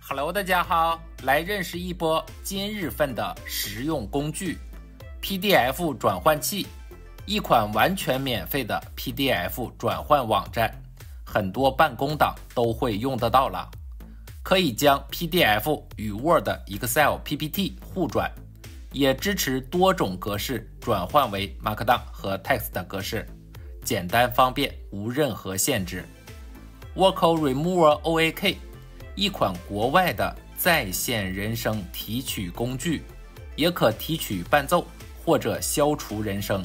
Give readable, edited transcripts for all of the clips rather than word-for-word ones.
Hello， 大家好，来认识一波今日份的实用工具 ——PDF 转换器，一款完全免费的 PDF 转换网站，很多办公党都会用得到了。可以将 PDF 与 Word、Excel、PPT 互转，也支持多种格式转换为 Markdown 和 Text 格式，简单方便，无任何限制。Vocal Remover OAK， 一款国外的在线人声提取工具，也可提取伴奏或者消除人声。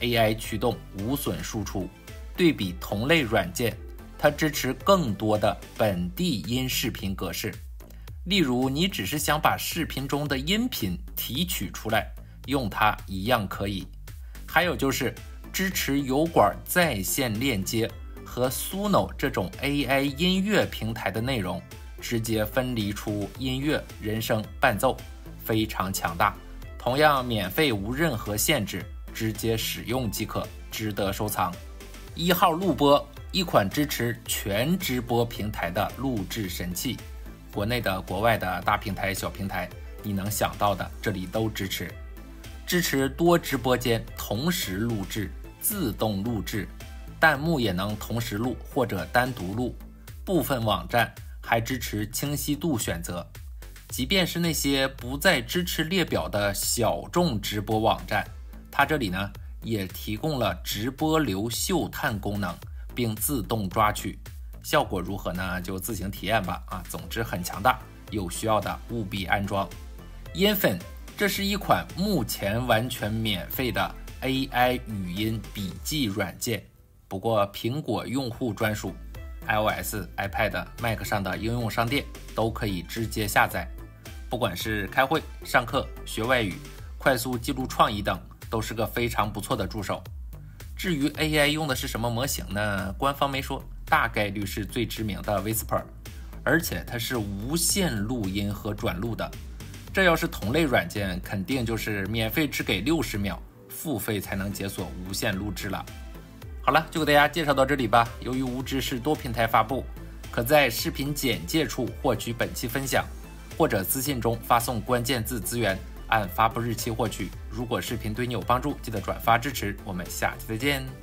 AI 驱动无损输出，对比同类软件，它支持更多的本地音视频格式。例如，你只是想把视频中的音频提取出来，用它一样可以。还有就是支持油管在线链接和 Suno 这种 AI 音乐平台的内容，直接分离出音乐、人声、伴奏，非常强大。同样免费无任何限制，直接使用即可，值得收藏。1号录播，一款支持全直播平台的录制神器，国内的、国外的大平台、小平台，你能想到的这里都支持。支持多直播间同时录制，自动录制，弹幕也能同时录或者单独录。部分网站还支持清晰度选择。即便是那些不再支持列表的小众直播网站，它这里呢也提供了直播流嗅探功能，并自动抓取。效果如何呢？就自行体验吧。总之很强大，有需要的务必安装。Infin， 这是一款目前完全免费的 AI 语音笔记软件，不过苹果用户专属， iOS、iPad、Mac 上的应用商店都可以直接下载。不管是开会、上课、学外语、快速记录创意等，都是个非常不错的助手。至于 AI 用的是什么模型呢？官方没说，大概率是最知名的 Whisper， 而且它是无线录音和转录的。这要是同类软件，肯定就是免费只给60秒，付费才能解锁无线录制了。好了，就给大家介绍到这里吧。由于无知是多平台发布，可在视频简介处获取本期分享，或者私信中发送关键字资源，按发布日期获取。如果视频对你有帮助，记得转发支持。我们下期再见。